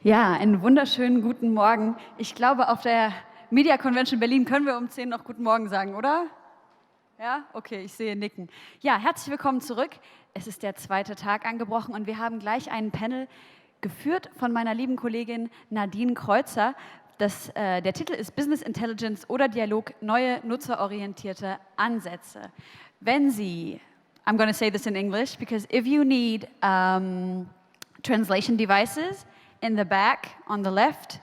Ja, einen wunderschönen guten Morgen. Ich glaube, auf der Media Convention Berlin können wir um 10 noch guten Morgen sagen, oder? Ja? Okay, ich sehe Nicken. Ja, herzlich willkommen zurück. Es ist der zweite Tag angebrochen und wir haben gleich einen Panel geführt von meiner lieben Kollegin Nadine Kreuzer. Der Titel ist Business Intelligence oder Dialog, neue nutzerorientierte Ansätze. Wenn Sie, I'm going to say this in English, because if you need translation devices, in the back, on the left,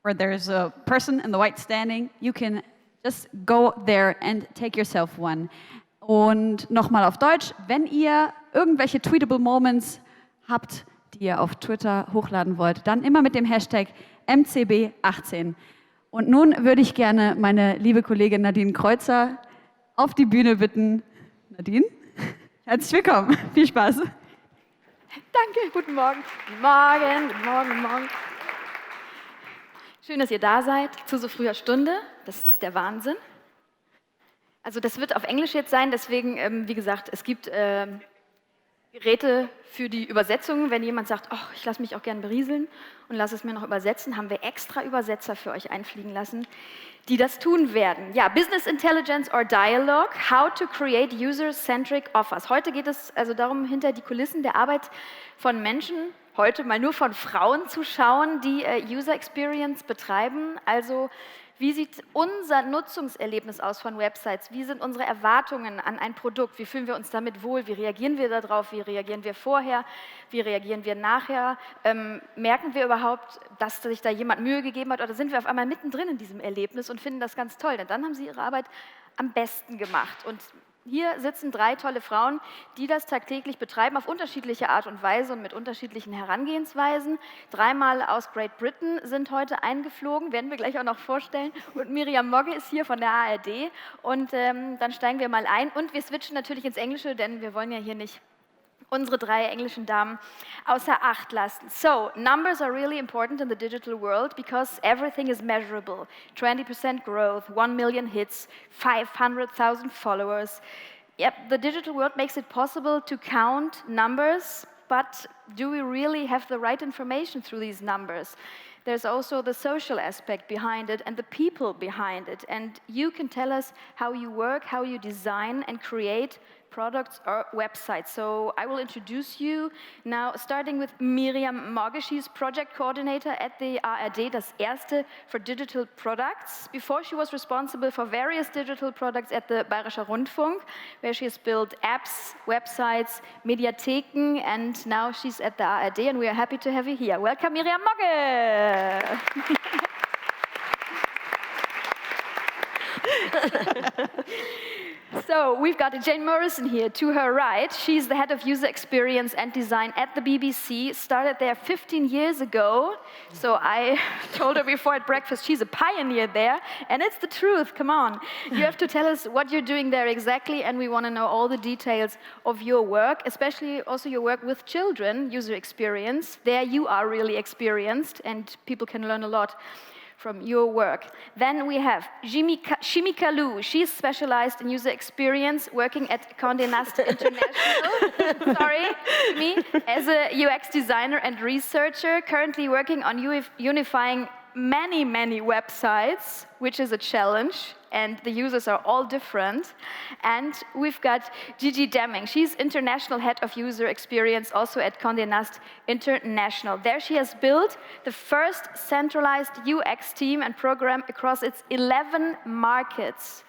where there's a person in the white standing, you can just go there and take yourself one. Und nochmal auf Deutsch, wenn ihr irgendwelche tweetable Moments habt, die ihr auf Twitter hochladen wollt, dann immer mit dem Hashtag MCB18. Und nun würde ich gerne meine liebe Kollegin Nadine Kreuzer auf die Bühne bitten. Nadine, herzlich willkommen. Viel Spaß. Danke, guten Morgen. Guten Morgen, guten Morgen, guten Morgen. Schön, dass ihr da seid, zu so früher Stunde. Das ist der Wahnsinn. Also das wird auf Englisch jetzt sein, deswegen, wie gesagt, es gibt Geräte für die Übersetzung. Wenn jemand sagt, oh, ich lasse mich auch gern berieseln und lasse es mir noch übersetzen, haben wir extra Übersetzer für euch einfliegen lassen, die das tun werden. Ja, Business Intelligence or Dialog, how to create user-centric offers. Heute geht es also darum, hinter die Kulissen der Arbeit von Menschen, heute mal nur von Frauen zu schauen, die User Experience betreiben. Also wie sieht unser Nutzungserlebnis aus von Websites? Wie sind unsere Erwartungen an ein Produkt? Wie fühlen wir uns damit wohl? Wie reagieren wir darauf? Wie reagieren wir vorher? Wie reagieren wir nachher? Merken wir überhaupt, dass sich da jemand Mühe gegeben hat? Oder sind wir auf einmal mittendrin in diesem Erlebnis und finden das ganz toll? Denn dann haben sie ihre Arbeit am besten gemacht. Und hier sitzen 3 tolle Frauen, die das tagtäglich betreiben, auf unterschiedliche Art und Weise und mit unterschiedlichen Herangehensweisen. 3-mal aus Great Britain sind heute eingeflogen, werden wir gleich auch noch vorstellen. Und Miriam Mogge ist hier von der ARD. Und dann steigen wir mal ein. Und wir switchen natürlich ins Englische, denn wir wollen ja hier nicht unsere 3 englischen Damen außer Acht lassen. So, numbers are really important in the digital world because everything is measurable. 20% growth, 1 million hits, 500,000 followers. Yep, the digital world makes it possible to count numbers, but do we really have the right information through these numbers? There's also the social aspect behind it and the people behind it. And you can tell us how you work, how you design and create products or websites. So I will introduce you now, starting with Miriam Mogge. She's project coordinator at the ARD, das Erste for Digital Products. Before she was responsible for various digital products at the Bayerischer Rundfunk, where she has built apps, websites, Mediatheken, and now she's at the ARD, and we are happy to have you here. Welcome, Miriam Mogge. So we've got Jane Morrison here to her right. She's the head of user experience and design at the BBC, started there 15 years ago. So I told her before at breakfast, she's a pioneer there, and it's the truth, come on. You have to tell us what you're doing there exactly, and we want to know all the details of your work, especially also your work with children, user experience. There you are really experienced, and people can learn a lot from your work. Then we have Shimika Lu. She's specialized in user experience, working at Condé Nast International. Sorry, me, as a UX designer and researcher, currently working on unifying many websites, which is a challenge, and the users are all different. And we've got Gigi Deming. She's international head of user experience, also at Condé Nast International. There she has built the first centralized UX team and program across its 11 markets.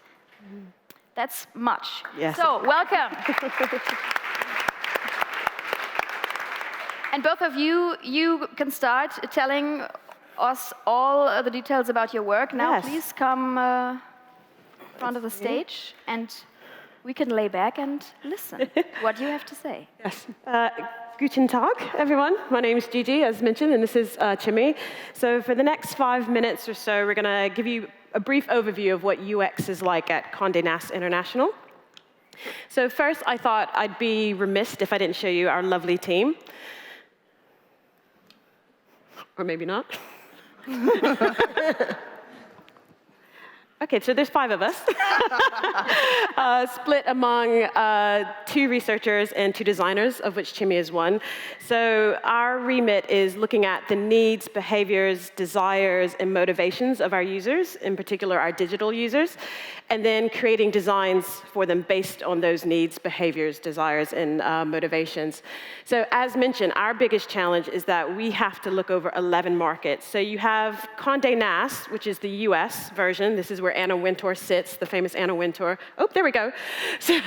That's much. Yes. So, welcome. And both of you can start telling us all the details about your work. Now, Yes. please come front of the stage, and we can lay back and listen what you have to say. Yes. Guten Tag, everyone. My name is Gigi, as mentioned, and this is Chimi. So for the next 5 minutes or so, we're going to give you a brief overview of what UX is like at Condé Nast International. So first, I thought I'd be remiss if I didn't show you our lovely team. Or maybe not. Okay, so there's 5 of us, split among 2 researchers and 2 designers, of which Chimmy is one. So our remit is looking at the needs, behaviors, desires, and motivations of our users, in particular our digital users, and then creating designs for them based on those needs, behaviors, desires, and motivations. So as mentioned, our biggest challenge is that we have to look over 11 markets. So you have Condé Nast, which is the US version. This is where Anna Wintour sits, the famous Anna Wintour. Oh, there we go. So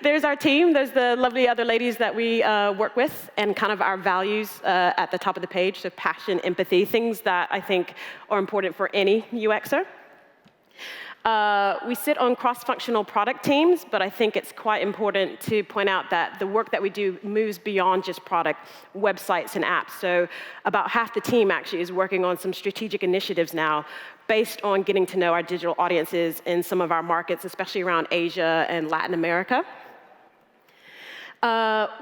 there's our team. There's the lovely other ladies that we work with, and kind of our values at the top of the page. So passion, empathy, things that I think are important for any UXer. We sit on cross-functional product teams, but I think it's quite important to point out that the work that we do moves beyond just product, websites, and apps. So about half the team actually is working on some strategic initiatives now based on getting to know our digital audiences in some of our markets, especially around Asia and Latin America.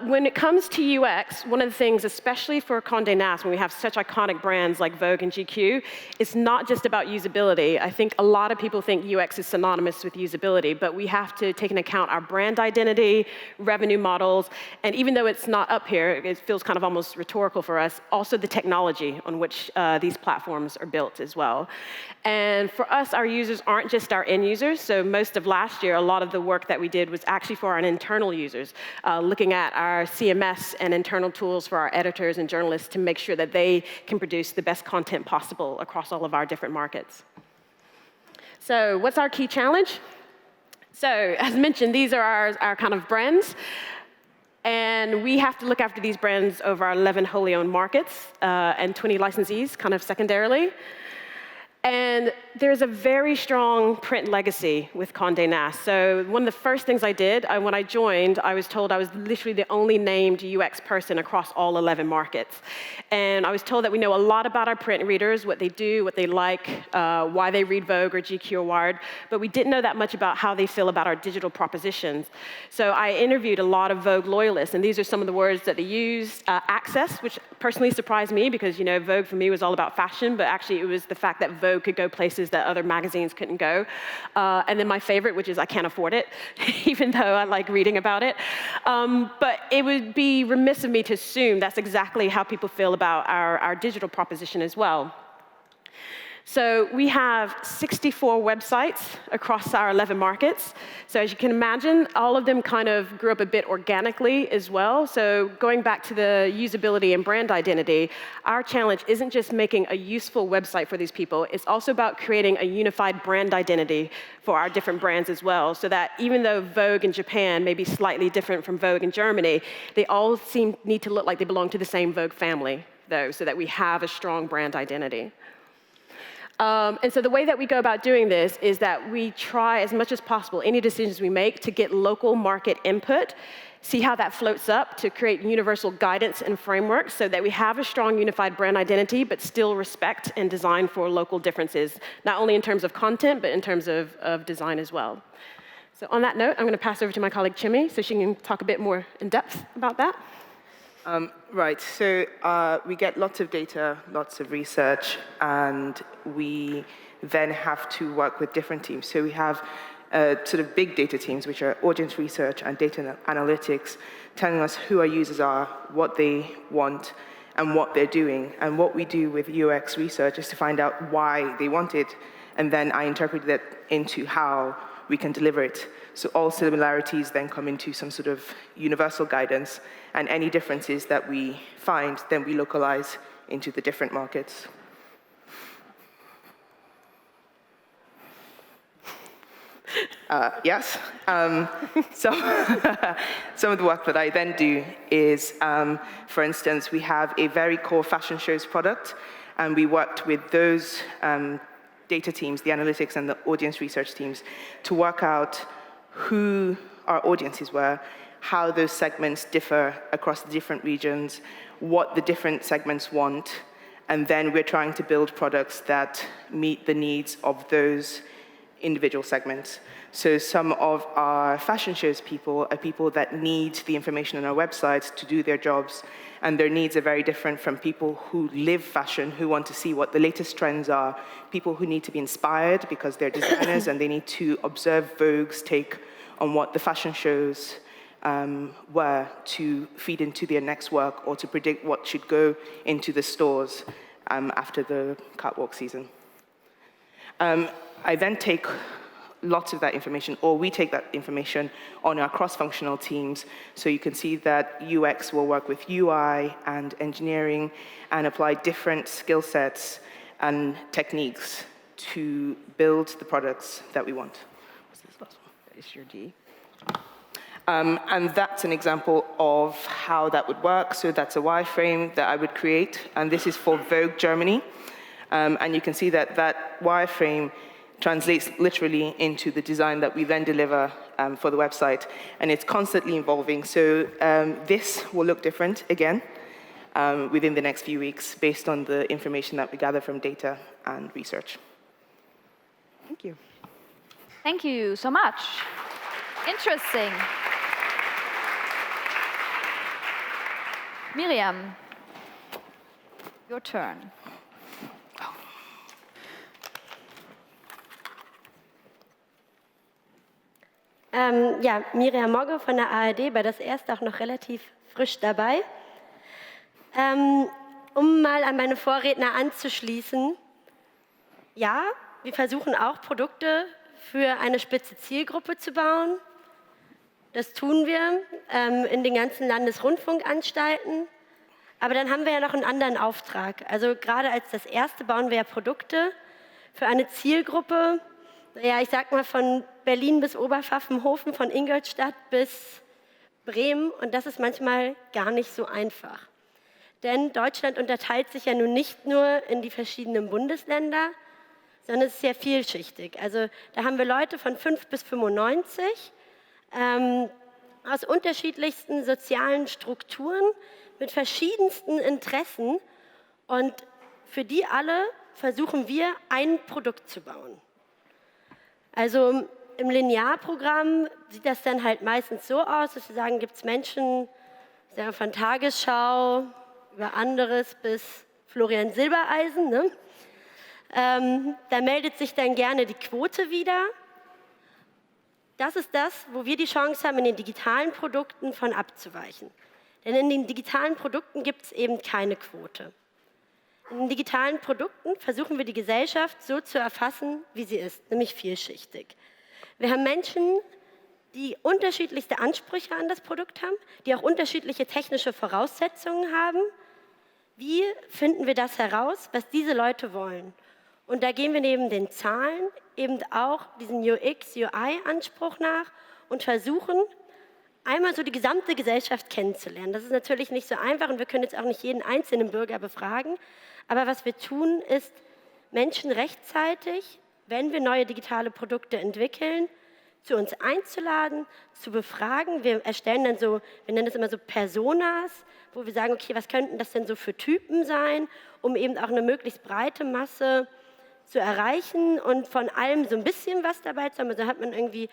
When it comes to UX, one of the things, especially for Condé Nast, when we have such iconic brands like Vogue and GQ, it's not just about usability. I think a lot of people think UX is synonymous with usability, but we have to take into account our brand identity, revenue models, and even though it's not up here, it feels kind of almost rhetorical for us, also the technology on which these platforms are built as well. And for us, our users aren't just our end users, so most of last year, a lot of the work that we did was actually for our internal users, looking at our CMS and internal tools for our editors and journalists to make sure that they can produce the best content possible across all of our different markets. So what's our key challenge? So as mentioned, these are our kind of brands. And we have to look after these brands over our 11 wholly owned markets and 20 licensees, kind of secondarily. And there's a very strong print legacy with Condé Nast. So one of the first things I did, when I joined, I was told I was literally the only named UX person across all 11 markets. And I was told that we know a lot about our print readers, what they do, what they like, why they read Vogue or GQ or Wired, but we didn't know that much about how they feel about our digital propositions. So I interviewed a lot of Vogue loyalists, and these are some of the words that they used. Access, which personally surprised me because, you know, Vogue for me was all about fashion, but actually it was the fact that Vogue could go places that other magazines couldn't go. And then my favorite, which is I can't afford it, even though I like reading about it. But it would be remiss of me to assume that's exactly how people feel about our digital proposition as well. So we have 64 websites across our 11 markets. So as you can imagine, all of them kind of grew up a bit organically as well. So going back to the usability and brand identity, our challenge isn't just making a useful website for these people, it's also about creating a unified brand identity for our different brands as well, so that even though Vogue in Japan may be slightly different from Vogue in Germany, they all need to look like they belong to the same Vogue family, though, so that we have a strong brand identity. And so the way that we go about doing this is that we try as much as possible, any decisions we make, to get local market input, see how that floats up to create universal guidance and frameworks so that we have a strong unified brand identity, but still respect and design for local differences, not only in terms of content, but in terms of design as well. So on that note, I'm going to pass over to my colleague Chimmy so she can talk a bit more in depth about that. Right, so we get lots of data, lots of research, and we then have to work with different teams. So we have sort of big data teams, which are audience research and data analytics, telling us who our users are, what they want, and what they're doing. And what we do with UX research is to find out why they want it, and then I interpret that into how we can deliver it. So all similarities then come into some sort of universal guidance, and any differences that we find, then we localize into the different markets. Yes. So some of the work that I then do is, for instance, we have a very core fashion shows product, and we worked with those data teams, the analytics and the audience research teams, to work out who our audiences were, how those segments differ across the different regions, what the different segments want, and then we're trying to build products that meet the needs of those individual segments. So some of our fashion shows people are people that need the information on our websites to do their jobs, and their needs are very different from people who live fashion, who want to see what the latest trends are, people who need to be inspired because they're designers and they need to observe Vogue's take on what the fashion shows were to feed into their next work or to predict what should go into the stores after the catwalk season. I then take lots of that information, or we take that information on our cross-functional teams. So you can see that UX will work with UI and engineering and apply different skill sets and techniques to build the products that we want. What's this last one? That is your D. And that's an example of how that would work. So that's a wireframe that I would create, and this is for Vogue Germany. And you can see that that wireframe translates literally into the design that we then deliver for the website, and it's constantly evolving. So this will look different again within the next few weeks based on the information that we gather from data and research. Thank you. Thank you so much. Interesting. Miriam, your turn. Ja, Miriam Mogge von der ARD, bei das erste auch noch relativ frisch dabei. Um mal an meine Vorredner anzuschließen, ja, wir versuchen auch Produkte für eine spitze Zielgruppe zu bauen. Das tun wir in den ganzen Landesrundfunkanstalten. Aber dann haben wir ja noch einen anderen Auftrag. Also gerade als das erste bauen wir ja Produkte für eine Zielgruppe, ja, ich sag mal von Berlin bis Oberpfaffenhofen, von Ingolstadt bis Bremen. Und das ist manchmal gar nicht so einfach. Denn Deutschland unterteilt sich ja nun nicht nur in die verschiedenen Bundesländer, sondern es ist sehr vielschichtig. Also da haben wir Leute von 5 bis 95 aus unterschiedlichsten sozialen Strukturen mit verschiedensten Interessen. Und für die alle versuchen wir, ein Produkt zu bauen. Also im Linearprogramm sieht das dann halt meistens so aus, dass wir sagen, gibt es Menschen, sagen wir von Tagesschau über anderes bis Florian Silbereisen, ne? Da meldet sich dann gerne die Quote wieder. Das ist das, wo wir die Chance haben, in den digitalen Produkten von abzuweichen. Denn in den digitalen Produkten gibt es eben keine Quote. In den digitalen Produkten versuchen wir die Gesellschaft so zu erfassen, wie sie ist, nämlich vielschichtig. Wir haben Menschen, die unterschiedlichste Ansprüche an das Produkt haben, die auch unterschiedliche technische Voraussetzungen haben. Wie finden wir das heraus, was diese Leute wollen? Und da gehen wir neben den Zahlen eben auch diesen UX-UI-Anspruch nach und versuchen, einmal so die gesamte Gesellschaft kennenzulernen. Das ist natürlich nicht so einfach und wir können jetzt auch nicht jeden einzelnen Bürger befragen. Aber was wir tun, ist, Menschen rechtzeitig, wenn wir neue digitale Produkte entwickeln, zu uns einzuladen, zu befragen. Wir erstellen dann so, wir nennen das immer so Personas, wo wir sagen, okay, was könnten das denn so für Typen sein, um eben auch eine möglichst breite Masse zu erreichen und von allem so ein bisschen was dabei zu haben. Also hat man irgendwie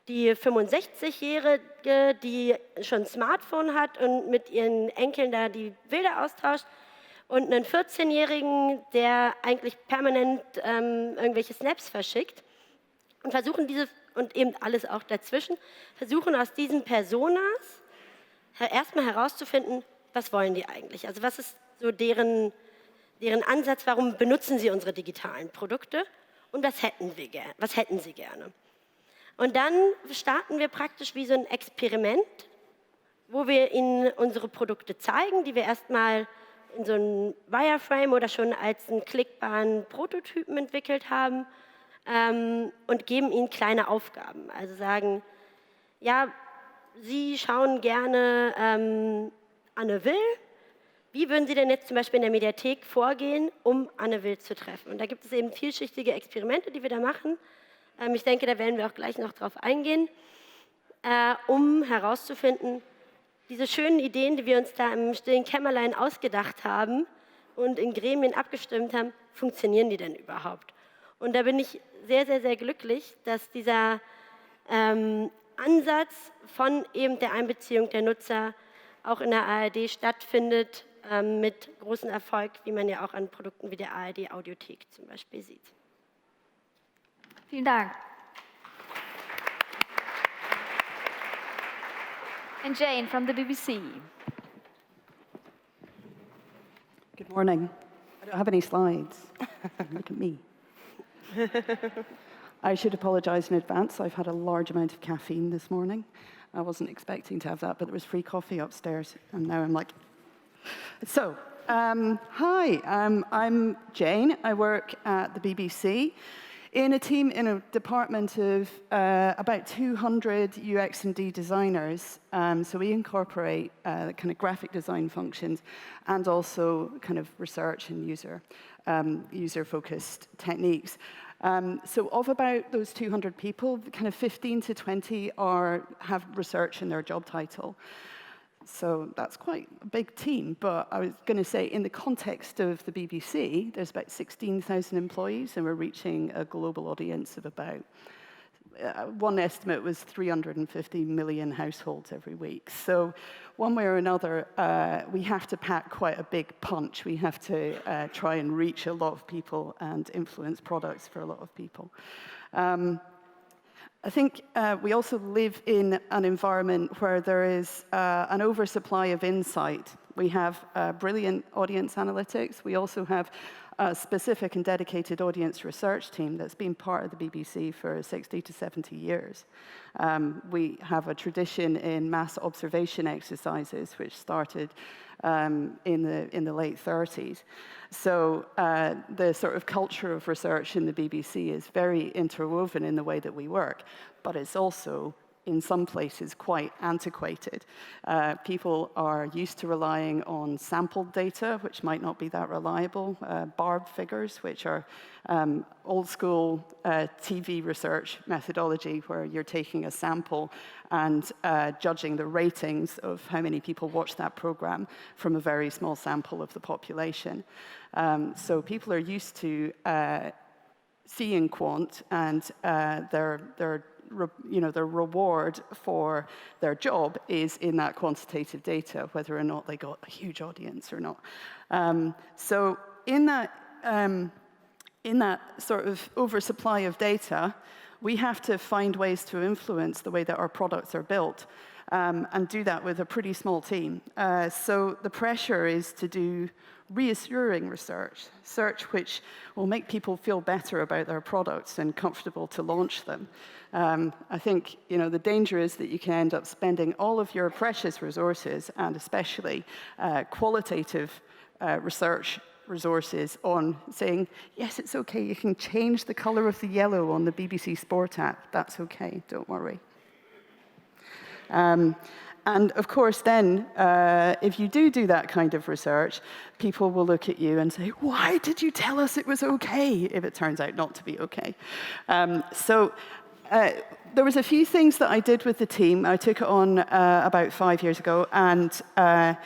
die 65-Jährige, die schon ein Smartphone hat und mit ihren Enkeln da die Bilder austauscht und einen 14-Jährigen, der eigentlich permanent irgendwelche Snaps verschickt und versuchen diese, und eben alles auch dazwischen, versuchen aus diesen Personas erstmal herauszufinden, was wollen die eigentlich? Also was ist so deren Ansatz, warum benutzen sie unsere digitalen Produkte und was hätten sie gerne? Und dann starten wir praktisch wie so ein Experiment, wo wir ihnen unsere Produkte zeigen, die wir erstmal in so einem Wireframe oder schon als einen klickbaren Prototypen entwickelt haben und geben ihnen kleine Aufgaben. Also sagen, ja, Sie schauen gerne Anne Will. Wie würden Sie denn jetzt zum Beispiel in der Mediathek vorgehen, um Anne Will zu treffen? Und da gibt es eben vielschichtige Experimente, die wir da machen. Ich denke, da werden wir auch gleich noch drauf eingehen, um herauszufinden, diese schönen Ideen, die wir uns da im stillen Kämmerlein ausgedacht haben und in Gremien abgestimmt haben, funktionieren die denn überhaupt? Und da bin ich sehr, sehr, sehr glücklich, dass dieser Ansatz von eben der Einbeziehung der Nutzer auch in der ARD stattfindet, mit großem Erfolg, wie man ja auch an Produkten wie der ARD-Audiothek zum Beispiel sieht. Vielen Dank. And Jane from the BBC. Good morning. I don't have any slides. Look at me. I should apologize in advance. I've had a large amount of caffeine this morning. I wasn't expecting to have that, but there was free coffee upstairs, and now I'm like... So, hi, I'm Jane. I work at the BBC in a team, in a department of about 200 UX and D designers. So we incorporate kind of graphic design functions and also kind of research and user-focused techniques. So of about those 200 people, kind of 15 to 20 have research in their job title. So that's quite a big team, but I was going to say in the context of the BBC, there's about 16,000 employees, and we're reaching a global audience of about, one estimate was 350 million households every week. So one way or another, we have to pack quite a big punch. We have to try and reach a lot of people and influence products for a lot of people. I think we also live in an environment where there is an oversupply of insight. We have brilliant audience analytics. We also have a specific and dedicated audience research team that's been part of the BBC for 60 to 70 years. We have a tradition in mass observation exercises, which started in the late 30s. So the sort of culture of research in the BBC is very interwoven in the way that we work, but it's also, in some places, quite antiquated. People are used to relying on sampled data, which might not be that reliable, barbed figures, which are old school TV research methodology, where you're taking a sample and judging the ratings of how many people watch that program from a very small sample of the population. So people are used to seeing quant, and their reward for their job is in that quantitative data, whether or not they got a huge audience or not. So in that sort of oversupply of data, we have to find ways to influence the way that our products are built, and do that with a pretty small team. So the pressure is to do reassuring research which will make people feel better about their products and comfortable to launch them. I think the danger is that you can end up spending all of your precious resources, and especially qualitative research resources, on saying, yes, it's okay, you can change the color of the yellow on the BBC Sport app. That's okay, don't worry. And of course, then, if you do that kind of research, people will look at you and say, why did you tell us it was okay, if it turns out not to be okay? So there was a few things that I did with the team. I took it on about 5 years ago, and at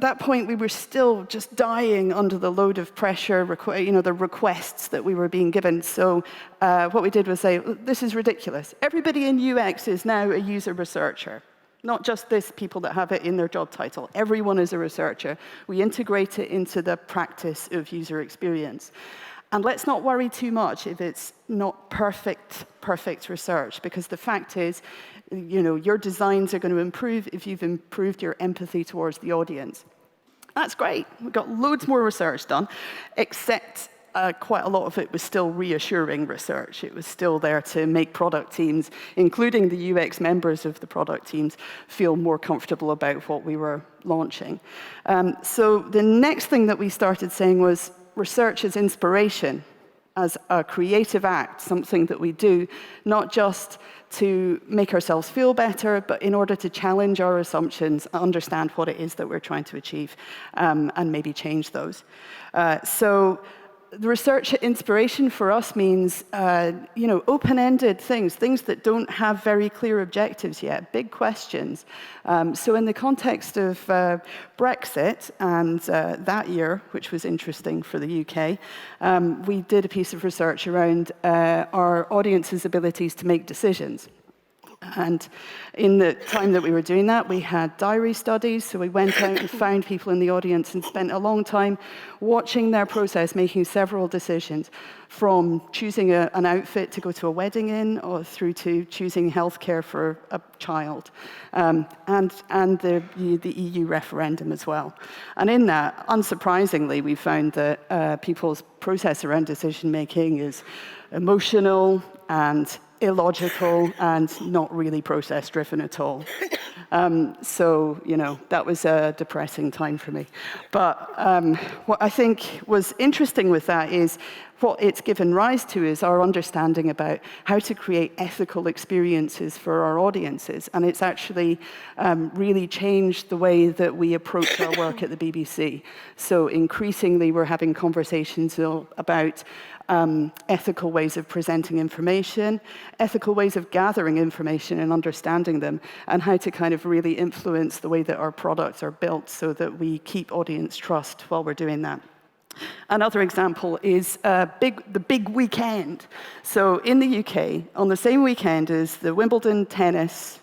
that point, we were still just dying under the load of pressure, the requests that we were being given. So what we did was say, this is ridiculous. Everybody in UX is now a user researcher, not just this people that have it in their job title. Everyone is a researcher. We integrate it into the practice of user experience. And let's not worry too much if it's not perfect research, because the fact is, your designs are going to improve if you've improved your empathy towards the audience. That's great. We've got loads more research done, except quite a lot of it was still reassuring research. It was still there to make product teams, including the UX members of the product teams, feel more comfortable about what we were launching. So the next thing that we started saying was, research as inspiration, as a creative act, something that we do, not just to make ourselves feel better, but in order to challenge our assumptions, understand what it is that we're trying to achieve, and maybe change those. So the research inspiration for us means, open-ended things that don't have very clear objectives yet, big questions. So in the context of Brexit and that year, which was interesting for the UK, we did a piece of research around our audience's abilities to make decisions. And in the time that we were doing that, we had diary studies. So we went out and found people in the audience and spent a long time watching their process, making several decisions, from choosing an outfit to go to a wedding in, or through to choosing healthcare for a child, and the EU referendum as well. And in that, unsurprisingly, we found that people's process around decision making is emotional and illogical and not really process-driven at all. So, that was a depressing time for me. But what I think was interesting with that is what it's given rise to is our understanding about how to create ethical experiences for our audiences. And it's actually really changed the way that we approach our work at the BBC. So increasingly, we're having conversations about ethical ways of presenting information, ethical ways of gathering information and understanding them, and how to kind of really influence the way that our products are built so that we keep audience trust while we're doing that. Another example is the big weekend. So in the UK, on the same weekend as the Wimbledon tennis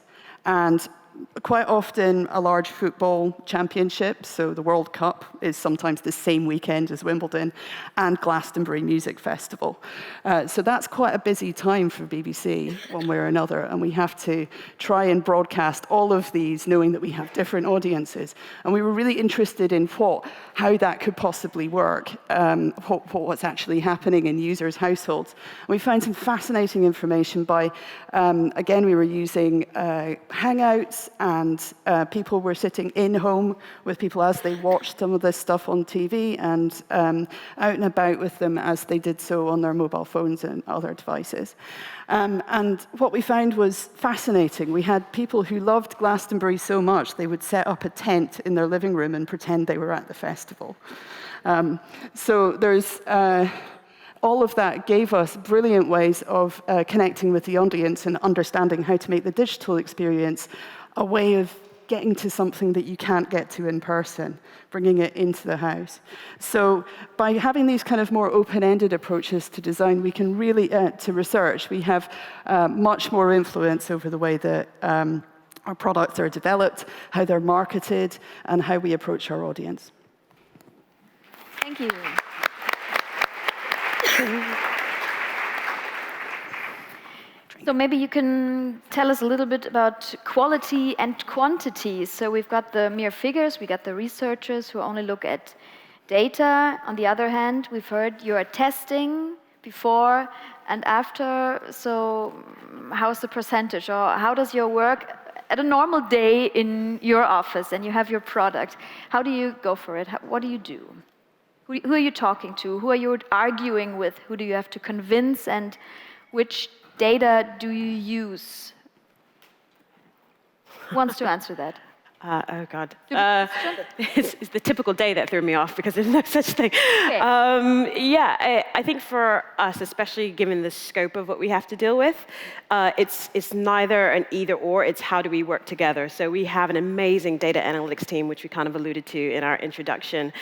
and quite often a large football championship, so the World Cup is sometimes the same weekend as Wimbledon, and Glastonbury Music Festival. So that's quite a busy time for BBC, one way or another, and we have to try and broadcast all of these, knowing that we have different audiences. And we were really interested in how that could possibly work, what's actually happening in users' households. And we found some fascinating information by, again, we were using Hangouts, and people were sitting in home with people as they watched some of this stuff on TV, and out and about with them as they did so on their mobile phones and other devices. And what we found was fascinating. We had people who loved Glastonbury so much, they would set up a tent in their living room and pretend they were at the festival. So there's all of that gave us brilliant ways of connecting with the audience and understanding how to make the digital experience a way of getting to something that you can't get to in person, bringing it into the house. So by having these kind of more open-ended approaches to design, we can really, to research, we have much more influence over the way that our products are developed, how they're marketed, and how we approach our audience. Thank you. So maybe you can tell us a little bit about quality and quantity. So we've got the mere figures, we got the researchers who only look at data. On the other hand, we've heard you are testing before and after. So how's the percentage, or how does your work at a normal day in your office and you have your product? How do you go for it? What do you do? Who are you talking to? Who are you arguing with? Who do you have to convince, and which data do you use? Who wants to answer that? Oh, God. It's the typical day that threw me off because there's no such thing. Okay. I think for us, especially given the scope of what we have to deal with, it's neither an either or, it's how do we work together. So we have an amazing data analytics team, which we kind of alluded to in our introduction.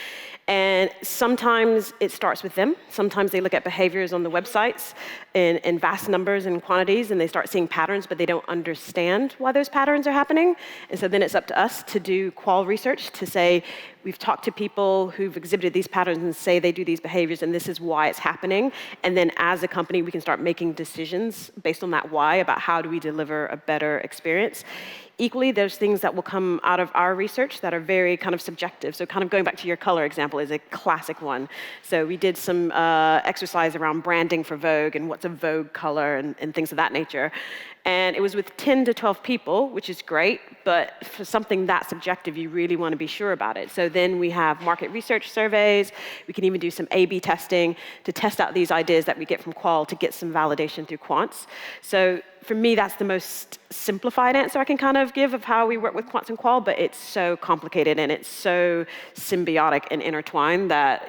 And sometimes it starts with them. Sometimes they look at behaviors on the websites in vast numbers and quantities, and they start seeing patterns, but they don't understand why those patterns are happening. And so then it's up to us to do qual research to say, we've talked to people who've exhibited these patterns and say they do these behaviors, and this is why it's happening. And then as a company, we can start making decisions based on that why about how do we deliver a better experience. Equally, there's things that will come out of our research that are very kind of subjective. So kind of going back to your color example is a classic one. So we did some exercise around branding for Vogue and what's a Vogue color and things of that nature. And it was with 10 to 12 people, which is great, but for something that subjective, you really want to be sure about it. So then we have market research surveys. We can even do some A/B testing to test out these ideas that we get from qual to get some validation through quants. So for me, that's the most simplified answer I can kind of give of how we work with quants and qual, but it's so complicated and it's so symbiotic and intertwined that,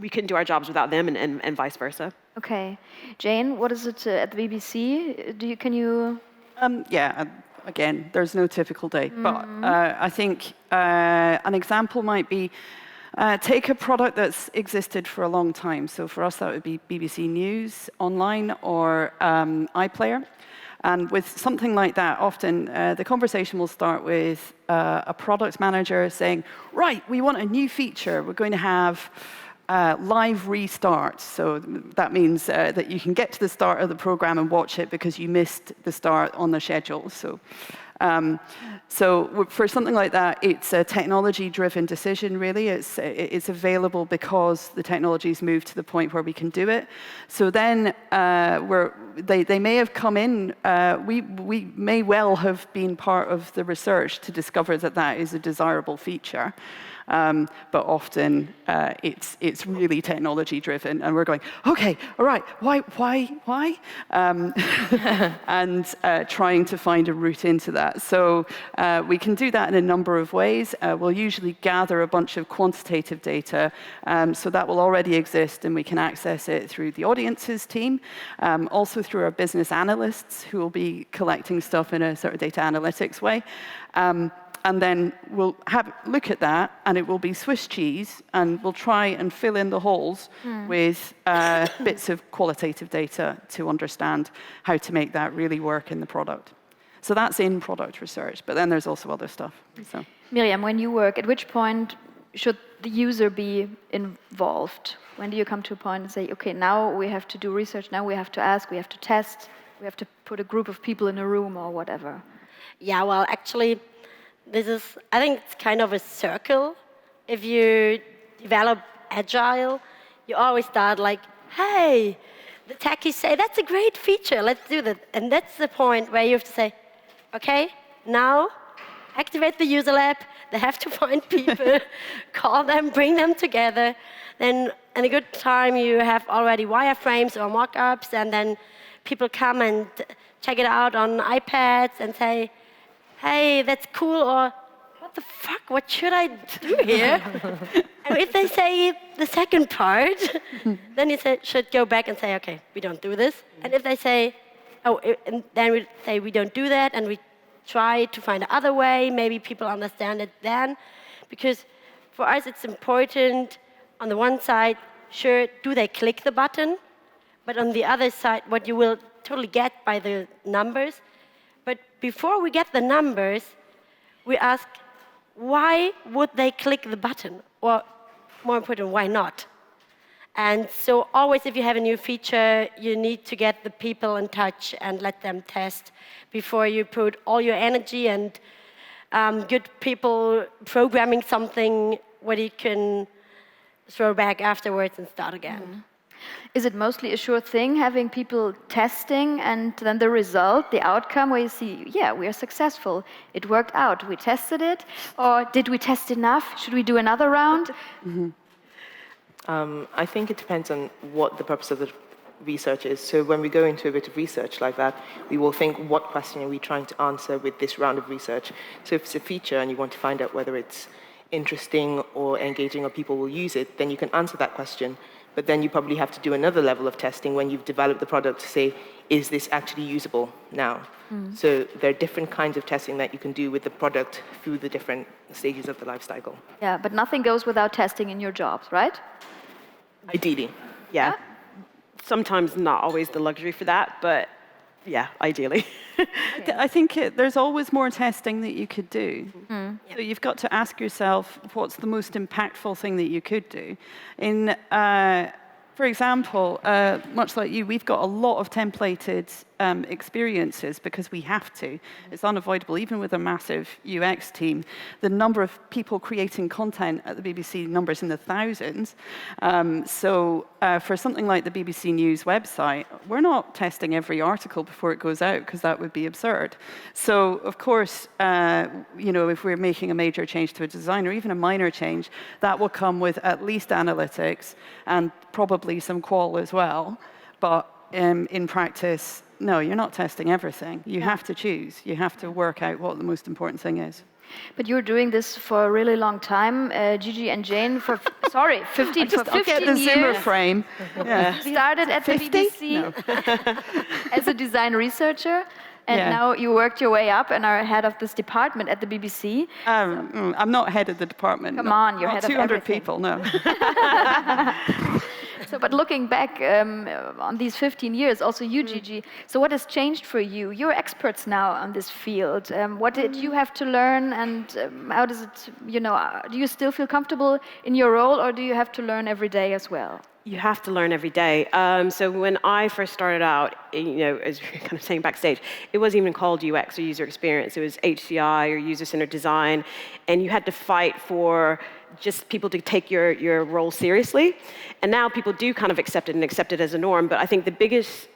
we couldn't do our jobs without them, and vice versa. Okay. Jane, what is it at the BBC? Can you... Yeah, again, there's no typical day. But I think an example might be, take a product that's existed for a long time. So for us, that would be BBC News Online or iPlayer. And with something like that, often the conversation will start with a product manager saying, right, we want a new feature. We're going to have live restarts. So that means that you can get to the start of the program and watch it because you missed the start on the schedule. So for something like that, it's a technology-driven decision, really. It's available because the technology's moved to the point where we can do it. So then they may have come in. We may well have been part of the research to discover that that is a desirable feature. But often it's really technology-driven, and we're going, okay, all right, why? And trying to find a route into that. So we can do that in a number of ways. We'll usually gather a bunch of quantitative data, so that will already exist, and we can access it through the audiences team, also through our business analysts, who will be collecting stuff in a sort of data analytics way. And then we'll look at that, and it will be Swiss cheese, and we'll try and fill in the holes with bits of qualitative data to understand how to make that really work in the product. So that's in product research, but then there's also other stuff. So. Miriam, when you work, at which point should the user be involved? When do you come to a point and say, okay, now we have to do research, now we have to ask, we have to test, we have to put a group of people in a room or whatever? Yeah, well, actually, I think it's kind of a circle. If you develop agile, you always start like, hey, the techies say, that's a great feature, let's do that. And that's the point where you have to say, okay, now activate the user lab, they have to find people, call them, bring them together. Then in a good time, you have already wireframes or mock-ups, and then people come and check it out on iPads and say, hey, that's cool, or what the fuck, what should I do here? And if they say the second part, then you should go back and say, okay, we don't do this. And if they say, and then we say we don't do that, and we try to find another way, maybe people understand it then. Because for us, it's important, on the one side, sure, do they click the button? But on the other side, what you will totally get by the numbers. But before we get the numbers, we ask, why would they click the button? Or more important, why not? And so always if you have a new feature, you need to get the people in touch and let them test before you put all your energy and good people programming something what you can throw back afterwards and start again. Mm-hmm. Is it mostly a sure thing, having people testing and then the result, the outcome, where you see, yeah, we are successful, it worked out, we tested it, or did we test enough? Should we do another round? Mm-hmm. I think it depends on what the purpose of the research is. So when we go into a bit of research like that, we will think, what question are we trying to answer with this round of research? So if it's a feature and you want to find out whether it's interesting or engaging or people will use it, then you can answer that question. But then you probably have to do another level of testing when you've developed the product to say, is this actually usable now? Mm. So there are different kinds of testing that you can do with the product through the different stages of the life cycle. Yeah, but nothing goes without testing in your jobs, right? Ideally. Yeah. Sometimes not always the luxury for that, but yeah, ideally. I think there's always more testing that you could do. Mm. So you've got to ask yourself, what's the most impactful thing that you could do? For example, much like you, we've got a lot of templated experiences because we have to. It's unavoidable, even with a massive UX team. The number of people creating content at the BBC numbers in the thousands. So for something like the BBC News website, we're not testing every article before it goes out because that would be absurd. So of course, if we're making a major change to a design or even a minor change, that will come with at least analytics and probably some qual as well. But in practice, no, you're not testing everything. You have to choose. You have to work out what the most important thing is. But you're doing this for a really long time, Gigi and Jane, for 15 I'll get the Zimmer years. frame. Yeah. Started at the 50? BBC No. as a design researcher, and Yeah. now you worked your way up and are head of this department at the BBC. I'm not head of the department. Come no. on, you're Not head of 200 everything. people, no. So, but looking back on these 15 years, also you, Gigi, so what has changed for you? You're experts now on this field. What did you have to learn, and how does it, do you still feel comfortable in your role, or do you have to learn every day as well? You have to learn every day. So when I first started out, as we were kind of saying backstage, it wasn't even called UX or user experience. It was HCI or user-centered design, and you had to fight for just people to take your role seriously. And now people do kind of accept it as a norm, but I think the biggest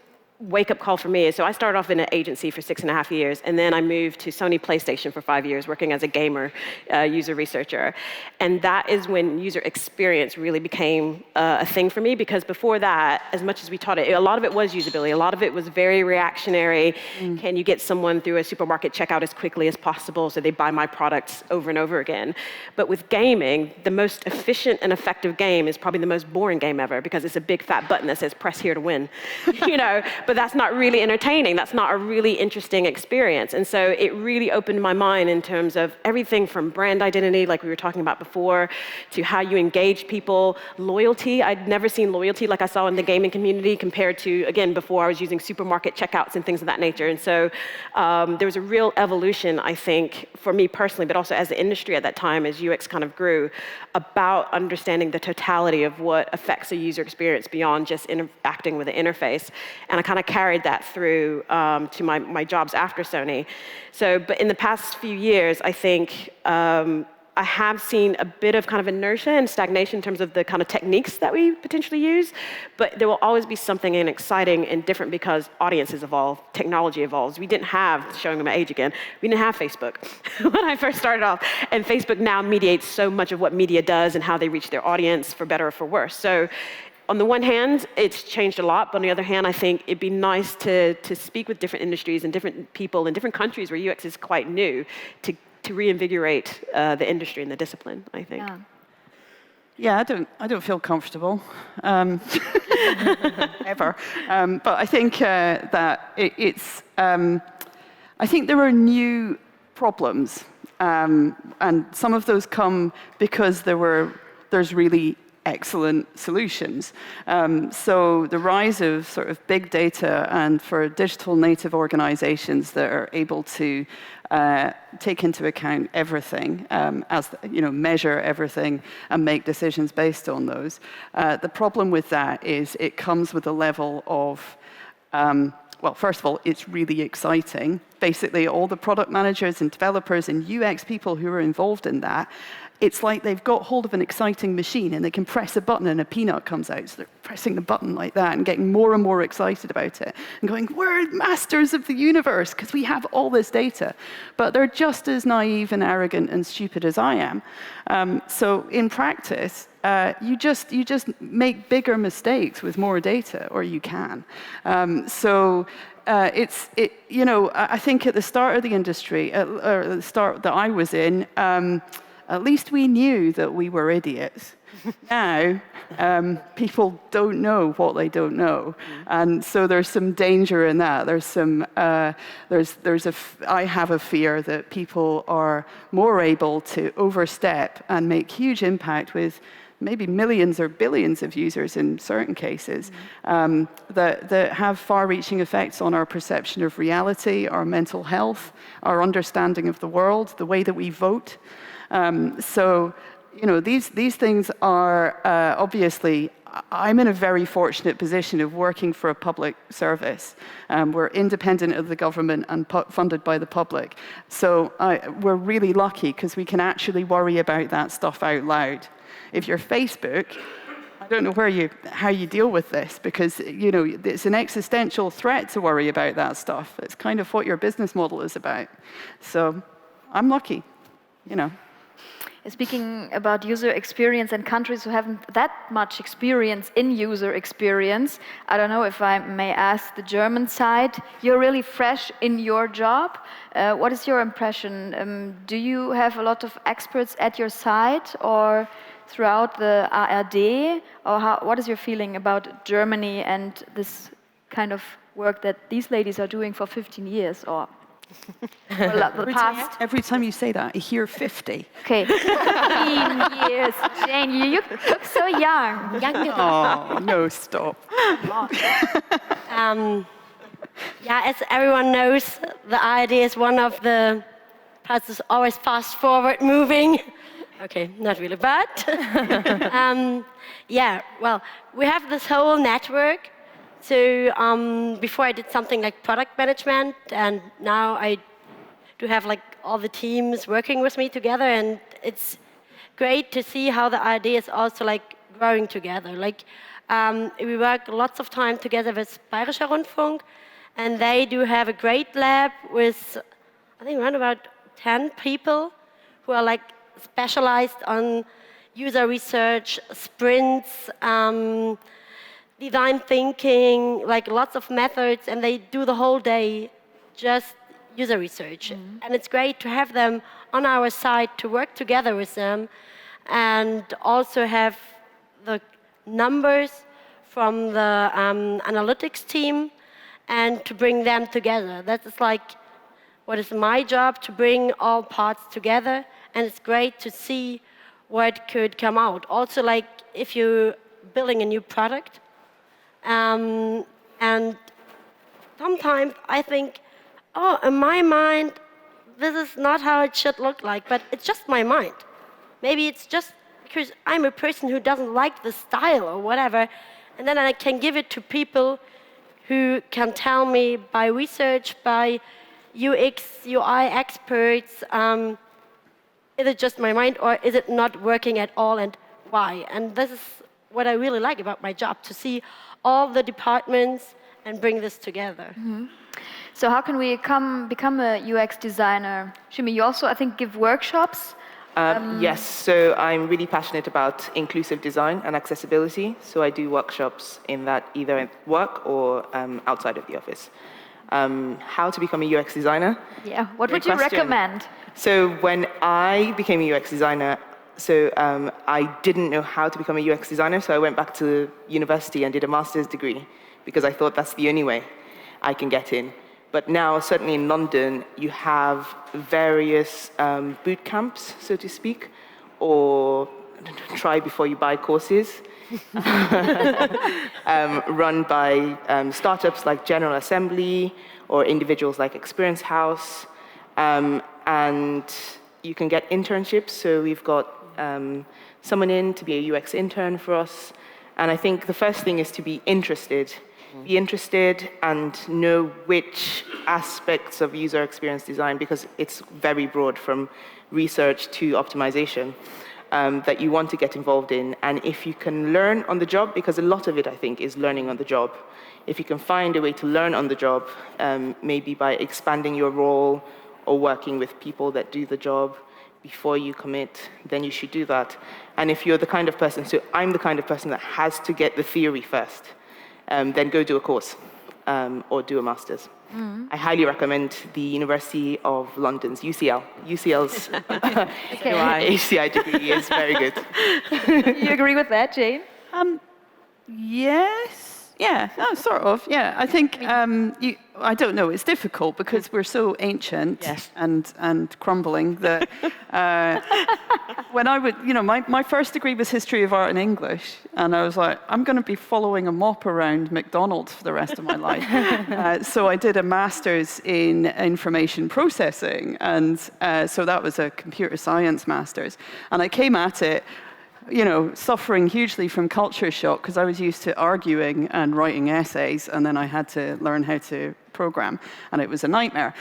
wake-up call for me is, so I started off in an agency for 6.5 years, and then I moved to Sony PlayStation for 5 years, working as a gamer user researcher. And that is when user experience really became a thing for me, because before that, as much as we taught it, a lot of it was usability, a lot of it was very reactionary. Can you get someone through a supermarket checkout as quickly as possible so they buy my products over and over again? But with gaming, the most efficient and effective game is probably the most boring game ever, because it's a big fat button that says press here to win. But that's not really entertaining. That's not a really interesting experience. And so it really opened my mind in terms of everything from brand identity, like we were talking about before, to how you engage people, loyalty. I'd never seen loyalty like I saw in the gaming community compared to, again, before I was using supermarket checkouts and things of that nature. And so there was a real evolution, I think, for me personally, but also as the industry at that time, as UX kind of grew, about understanding the totality of what affects a user experience beyond just interacting with the interface. And I kind of carried that through to my jobs after Sony. So, but in the past few years, I think I have seen a bit of kind of inertia and stagnation in terms of the kind of techniques that we potentially use, but there will always be something exciting and different because audiences evolve, technology evolves. We didn't have, showing my age again, we didn't have Facebook when I first started off, and Facebook now mediates so much of what media does and how they reach their audience, for better or for worse. So on the one hand, it's changed a lot, but on the other hand, I think it'd be nice to speak with different industries and different people in different countries where UX is quite new to reinvigorate the industry and the discipline, I think. Yeah, I don't feel comfortable ever. But I think that it's. I think there are new problems, and some of those come because there's really excellent solutions. So the rise of sort of big data, and for digital native organizations that are able to take into account everything, measure everything and make decisions based on those. The problem with that is it comes with a level of, well, first of all, it's really exciting. Basically, all the product managers and developers and UX people who are involved in that, it's like they've got hold of an exciting machine and they can press a button and a peanut comes out. So they're pressing the button like that and getting more and more excited about it and going, we're masters of the universe because we have all this data. But they're just as naive and arrogant and stupid as I am. So in practice, you just make bigger mistakes with more data, or you can. I think at the start of the industry, or at the start that I was in, at least we knew that we were idiots. Now, people don't know what they don't know, and so there's some danger in that. I have a fear that people are more able to overstep and make huge impact with maybe millions or billions of users in certain cases, that have far-reaching effects on our perception of reality, our mental health, our understanding of the world, the way that we vote. These things are obviously, I'm in a very fortunate position of working for a public service. We're independent of the government and funded by the public. So we're really lucky because we can actually worry about that stuff out loud. If you're Facebook, I don't know how you deal with this, because it's an existential threat to worry about that stuff. It's kind of what your business model is about. So I'm lucky, speaking about user experience and countries who haven't that much experience in user experience, I don't know if I may ask the German side, you're really fresh in your job. What is your impression? Do you have a lot of experts at your side or throughout the ARD? Or what is your feeling about Germany and this kind of work that these ladies are doing for 15 years or the past? Every time you say that, I hear 50. Okay, 15 years. Jane, you look so young. Oh, no, stop. Yeah, as everyone knows, the ARD is one of the parts that's always fast forward moving. Okay, not really, but yeah, well, we have this whole network. So before I did something like product management, and now I do have like all the teams working with me together, and it's great to see how the ARD is also like growing together. Like we work lots of time together with Bayerischer Rundfunk, and they do have a great lab with, I think, around about 10 people who are like specialized on user research, sprints, design thinking, like lots of methods, and they do the whole day just user research. Mm-hmm. And it's great to have them on our side, to work together with them, and also have the numbers from the analytics team, and to bring them together. That is like what is my job, to bring all parts together, and it's great to see what could come out. Also, like if you're building a new product, and sometimes I think, oh, in my mind, this is not how it should look like, but it's just my mind. Maybe it's just because I'm a person who doesn't like the style or whatever, and then I can give it to people who can tell me by research, by UX, UI experts, is it just my mind or is it not working at all and why? And this is what I really like about my job, to see all the departments and bring this together. Mm-hmm. So how can we become a UX designer? Shimi, you also, I think, give workshops? Yes, so I'm really passionate about inclusive design and accessibility. So I do workshops in that, either at work or outside of the office. How to become a UX designer? Yeah, what would you recommend? So when I became a UX designer, I didn't know how to become a UX designer, so I went back to university and did a master's degree because I thought that's the only way I can get in. But now, certainly in London, you have various boot camps, so to speak, or try before you buy courses, run by startups like General Assembly or individuals like Experience House. And you can get internships, so we've got someone in to be a UX intern for us. And I think the first thing is to be interested. Be interested and know which aspects of user experience design, because it's very broad from research to optimization, that you want to get involved in. And if you can learn on the job, because a lot of it, I think, is learning on the job. If you can find a way to learn on the job, maybe by expanding your role or working with people that do the job before you commit, then you should do that. And if you're the kind of person, so I'm the kind of person that has to get the theory first, then go do a course or do a master's. Mm-hmm. I highly recommend the University of London's UCL. UCL's HCI degree is very good. You agree with that, Jane? Yes. Yeah, sort of. Yeah, I think I don't know. It's difficult because we're so ancient and crumbling that when I would, my first degree was history of art and English, and I was like, I'm going to be following a mop around McDonald's for the rest of my life. So I did a master's in information processing, and so that was a computer science master's, and I came at it, suffering hugely from culture shock because I was used to arguing and writing essays, and then I had to learn how to program, and it was a nightmare.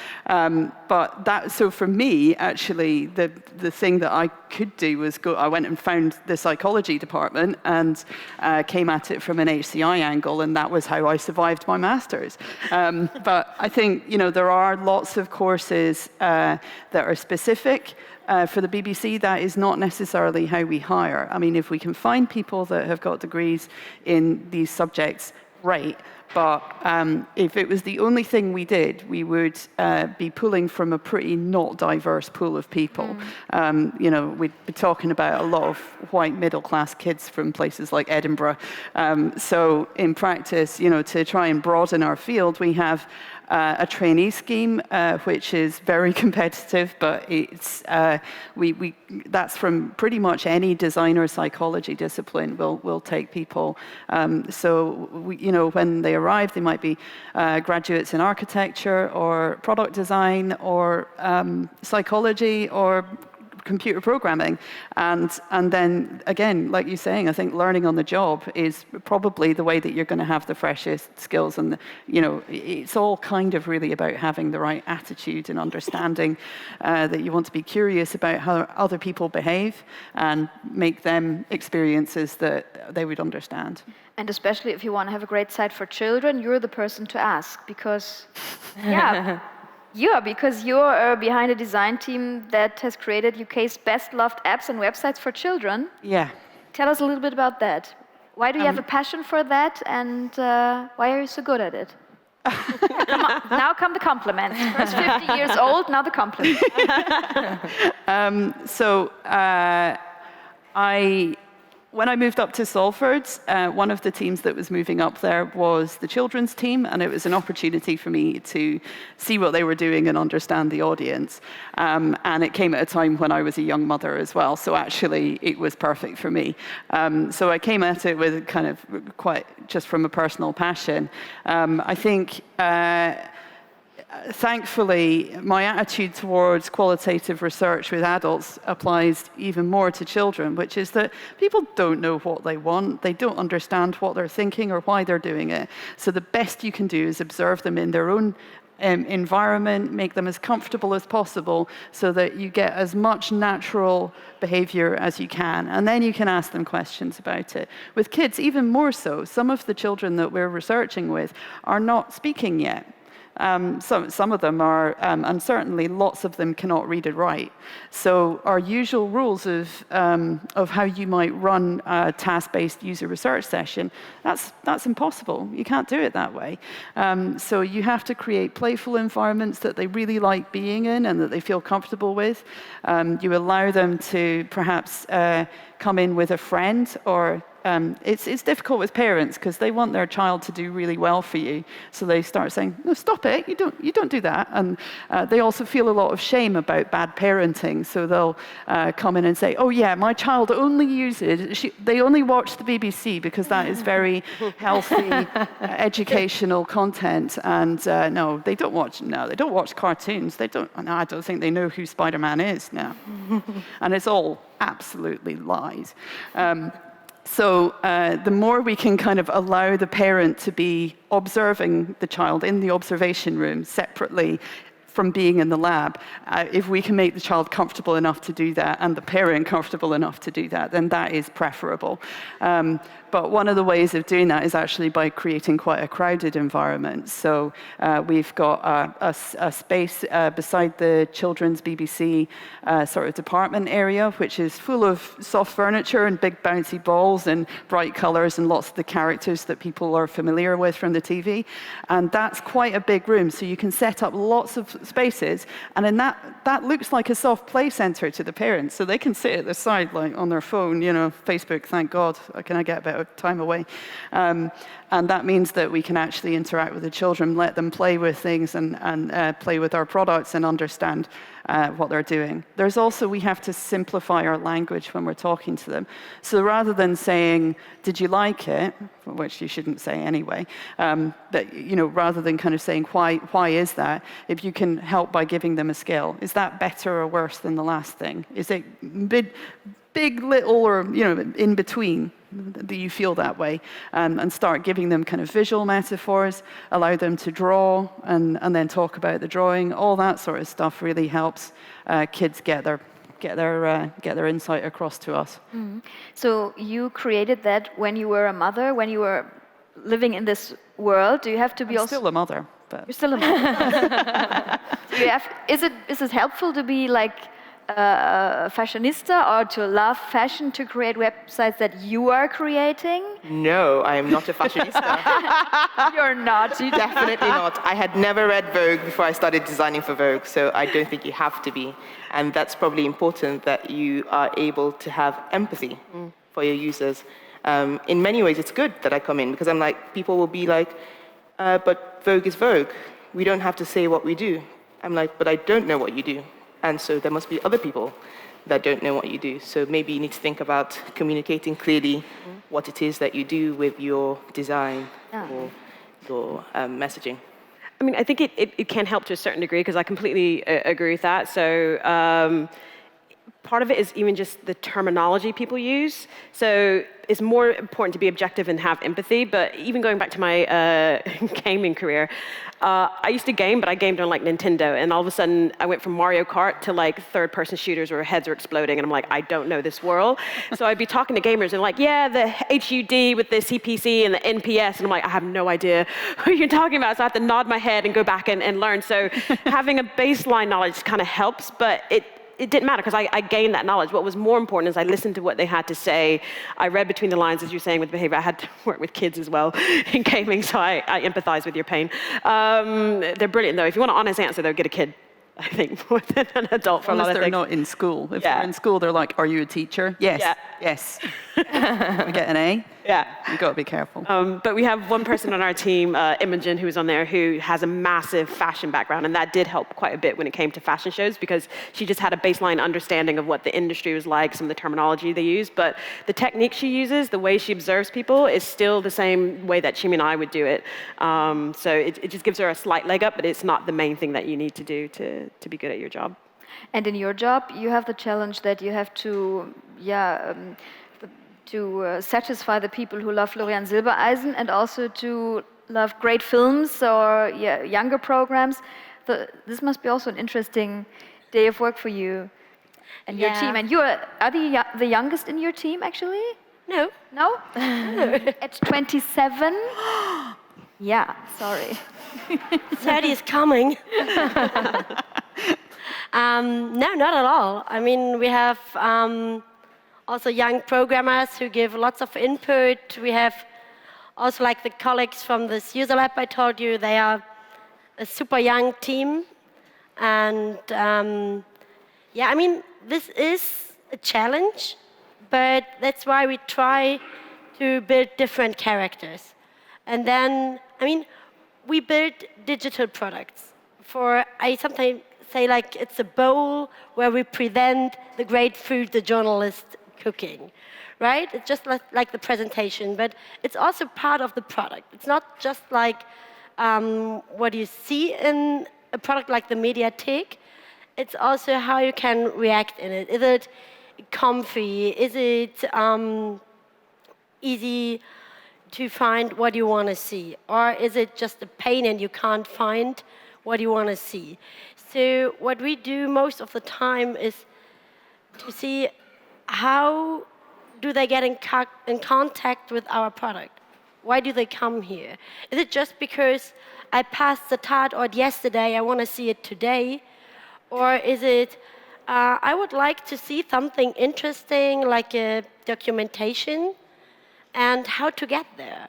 So for me, actually, the thing that I could do was I went and found the psychology department and came at it from an HCI angle, and that was how I survived my master's. But I think, there are lots of courses that are specific. For the BBC, that is not necessarily how we hire. I mean, if we can find people that have got degrees in these subjects, great. But if it was the only thing we did, we would be pulling from a pretty not diverse pool of people. We'd be talking about a lot of white middle-class kids from places like Edinburgh. So in practice, to try and broaden our field, we have a trainee scheme, which is very competitive, but it's that's from pretty much any design or psychology discipline. We'll take people. When they arrive, they might be graduates in architecture or product design or psychology or computer programming, and then again, like you're saying, I think learning on the job is probably the way that you're going to have the freshest skills, and it's all kind of really about having the right attitude and understanding that you want to be curious about how other people behave and make them experiences that they would understand. And especially if you want to have a great site for children, you're the person to ask, because because you're behind a design team that has created UK's best loved apps and websites for children. Yeah. Tell us a little bit about that. Why do you have a passion for that, and why are you so good at it? Now come the compliments. First 50 years old, now the compliments. When I moved up to Salford, one of the teams that was moving up there was the children's team, and it was an opportunity for me to see what they were doing and understand the audience. And it came at a time when I was a young mother as well, so actually it was perfect for me. So I came at it with kind of quite just from a personal passion. I think thankfully, my attitude towards qualitative research with adults applies even more to children, which is that people don't know what they want. They don't understand what they're thinking or why they're doing it. So the best you can do is observe them in their own environment, make them as comfortable as possible so that you get as much natural behavior as you can. And then you can ask them questions about it. With kids, even more so. Some of the children that we're researching with are not speaking yet. Some of them are, and certainly lots of them cannot read and write. So our usual rules of how you might run a task-based user research session, that's impossible. You can't do it that way. So you have to create playful environments that they really like being in and that they feel comfortable with. You allow them to perhaps come in with a friend, or it's difficult with parents because they want their child to do really well for you. So they start saying, no, stop it, you don't do that. And they also feel a lot of shame about bad parenting. So they'll come in and say, oh yeah, my child only they only watch the BBC because that is very healthy, educational content. And no, they don't watch cartoons. I don't think they know who Spider-Man is now. And it's all absolutely lies. So the more we can kind of allow the parent to be observing the child in the observation room separately from being in the lab, if we can make the child comfortable enough to do that and the parent comfortable enough to do that, then that is preferable. But one of the ways of doing that is actually by creating quite a crowded environment. So we've got a space beside the children's BBC sort of department area, which is full of soft furniture and big bouncy balls and bright colors and lots of the characters that people are familiar with from the TV. And that's quite a big room, so you can set up lots of spaces. And in that looks like a soft play center to the parents, so they can sit at the side like on their phone, Facebook, thank God, can I get a bit of time away? And that means that we can actually interact with the children, let them play with things and play with our products and understand what they're doing. There's also, we have to simplify our language when we're talking to them. So rather than saying, did you like it, which you shouldn't say anyway, but rather than kind of saying, why is that, if you can help by giving them a scale, is that better or worse than the last thing? Is it big, little, or in between? that you feel that way, and start giving them kind of visual metaphors, allow them to draw, and then talk about the drawing. All that sort of stuff really helps kids get their insight across to us. So you created that when you were a mother, when you were living in this world. Do you have to be I'm still a mother, but You're still a mother. Is it helpful to be like a fashionista or to love fashion to create websites that you are creating? No, I am not a fashionista. You're not. Definitely not. I had never read Vogue before I started designing for Vogue, so I don't think you have to be. And that's probably important, that you are able to have empathy for your users. In many ways, it's good that I come in, because I'm like, people will be like, but Vogue is Vogue. We don't have to say what we do. I'm like, but I don't know what you do. And so there must be other people that don't know what you do. So maybe you need to think about communicating clearly what it is that you do with your design or your messaging. I mean, I think it can help to a certain degree, because I completely agree with that. So part of it is even just the terminology people use. So it's more important to be objective and have empathy. But even going back to my gaming career, I used to game, but I gamed on like Nintendo. And all of a sudden, I went from Mario Kart to like third-person shooters where heads are exploding. And I'm like, I don't know this world. So I'd be talking to gamers and like, yeah, the HUD with the CPC and the NPS. And I'm like, I have no idea who you're talking about. So I have to nod my head and go back and learn. So having a baseline knowledge kind of helps, but it didn't matter, because I gained that knowledge. What was more important is I listened to what they had to say. I read between the lines, as you're saying, with behavior. I had to work with kids as well in gaming, so I empathize with your pain. They're brilliant, though. If you want an honest answer, though, get a kid, I think, more than an adult for a lot of things. Unless they're not in school. If they're in school, they're like, are you a teacher? Yes. Yeah. Yes. We get an A? Yeah. You've got to be careful. But we have one person on our team, Imogen, who's on there, who has a massive fashion background, and that did help quite a bit when it came to fashion shows, because she just had a baseline understanding of what the industry was like, some of the terminology they use. But the technique she uses, the way she observes people, is still the same way that Chimi and I would do it. So it just gives her a slight leg up, but it's not the main thing that you need to do to be good at your job. And in your job, you have the challenge that you have to, satisfy the people who love Florian Silbereisen and also to love great films or younger programs. This must be also an interesting day of work for you and your team. And you are the youngest in your team, actually? No. No? At 27? Yeah, sorry. 30 is coming. No, not at all. I mean, we have also young programmers who give lots of input. We have also like the colleagues from this user lab I told you, they are a super young team. And I mean, this is a challenge, but that's why we try to build different characters. And then, I mean, we build digital products. I sometimes say like it's a bowl where we present the great food the journalist cooking, right? It's just like the presentation, but it's also part of the product. It's not just like what you see in a product like the Mediathek. It's also how you can react in it. Is it comfy? Is it easy to find what you want to see? Or is it just a pain and you can't find what you want to see? So what we do most of the time is to see how do they get in contact with our product? Why do they come here? Is it just because I passed the Tatort yesterday, I want to see it today? Or is it, I would like to see something interesting, like a documentation, and how to get there?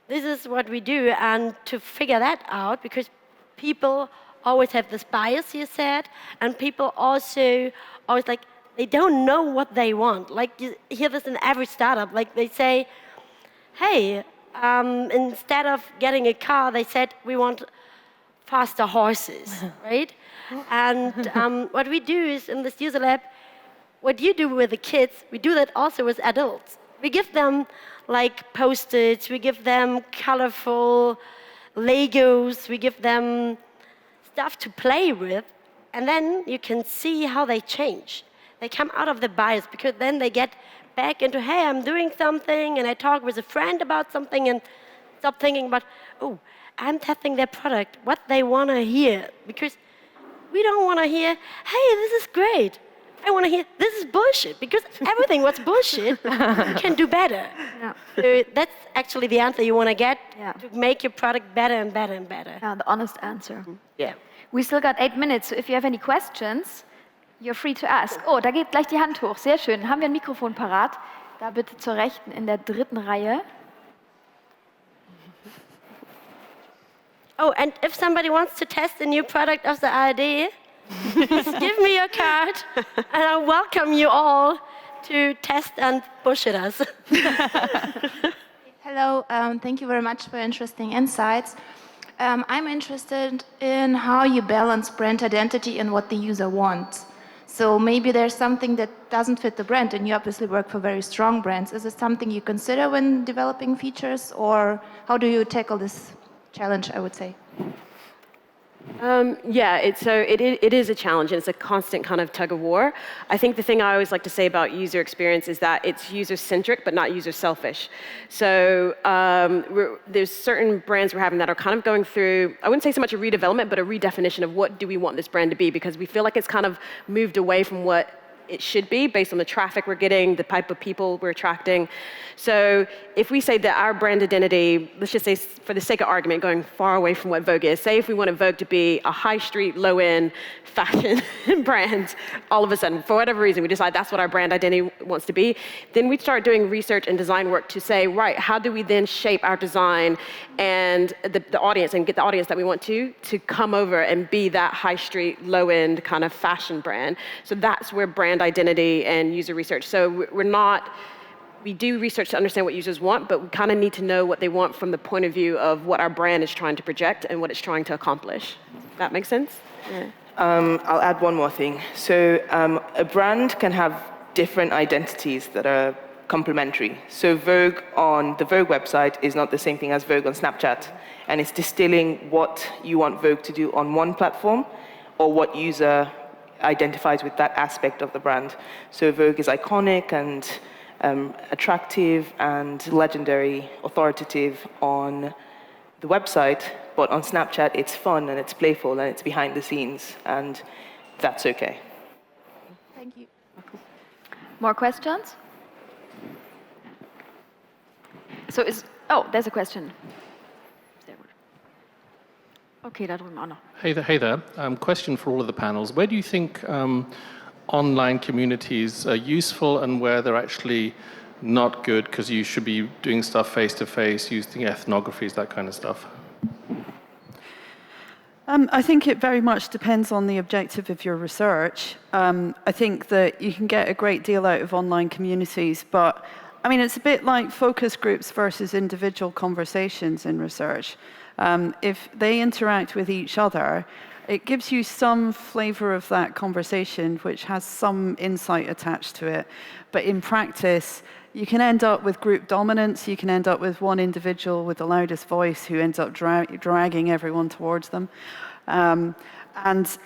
This is what we do, and to figure that out, because people always have this bias, you said, and people also always like, they don't know what they want. Like, you hear this in every startup. Like, they say, hey, instead of getting a car, they said, we want faster horses, right? And what we do is, in this user lab, what you do with the kids, we do that also with adults. We give them, like, Post-its, we give them colorful Legos, we give them stuff to play with, and then you can see how they change. They come out of the bias, because then they get back into, hey, I'm doing something, and I talk with a friend about something and stop thinking about, oh, I'm testing their product, what they want to hear. Because we don't want to hear, hey, this is great. I want to hear, this is bullshit. Because everything what's bullshit, you can do better. Yeah. So that's actually the answer you want to get Yeah. to make your product better and better and better. Yeah, the honest answer. Yeah. We still got 8 minutes, so if you have any questions, you're free to ask. Oh, da geht gleich die Hand hoch. Sehr schön. Haben wir ein Mikrofon parat? Da bitte zur Rechten in der 3. Reihe. Oh, and if somebody wants to test a new product of the ARD, just give me your card, and I'll welcome you all to test and bullshit us. Hello, thank you very much for interesting insights. I'm interested in how you balance brand identity and what the user wants. So maybe there's something that doesn't fit the brand, and you obviously work for very strong brands. Is it something you consider when developing features, or how do you tackle this challenge, I would say? Yeah, it is a challenge, and it's a constant kind of tug of war. I think the thing I always like to say about user experience is that it's user-centric, but not user-selfish. So there's certain brands we're having that are kind of going through, I wouldn't say so much a redevelopment, but a redefinition of what do we want this brand to be, because we feel like it's kind of moved away from what it should be based on the traffic we're getting, the type of people we're attracting. So if we say that our brand identity, let's just say for the sake of argument, going far away from what Vogue is, say if we wanted Vogue to be a high street, low-end fashion brand, all of a sudden, for whatever reason, we decide that's what our brand identity wants to be, then we'd start doing research and design work to say, right, how do we then shape our design and the audience and get the audience that we want to come over and be that high street, low-end kind of fashion brand. So that's where brand identity and user research. So we do research to understand what users want, but we kind of need to know what they want from the point of view of what our brand is trying to project and what it's trying to accomplish. That makes sense? Yeah. I'll add one more thing. So a brand can have different identities that are complementary. So Vogue on the Vogue website is not the same thing as Vogue on Snapchat, and it's distilling what you want Vogue to do on one platform or what user identifies with that aspect of the brand. So Vogue is iconic and attractive and legendary, authoritative on the website, but on Snapchat it's fun and it's playful and it's behind the scenes, and that's okay. Thank you. More questions? So there's a question. Sehr gut. Okay, da drüben auch noch. Hey there. Question for all of the panels. Where do you think online communities are useful and where they're actually not good because you should be doing stuff face-to-face, using ethnographies, that kind of stuff? I think it very much depends on the objective of your research. I think that you can get a great deal out of online communities, but I mean, it's a bit like focus groups versus individual conversations in research. If they interact with each other, it gives you some flavor of that conversation, which has some insight attached to it. But in practice, you can end up with group dominance. You can end up with one individual with the loudest voice who ends up dragging everyone towards them. And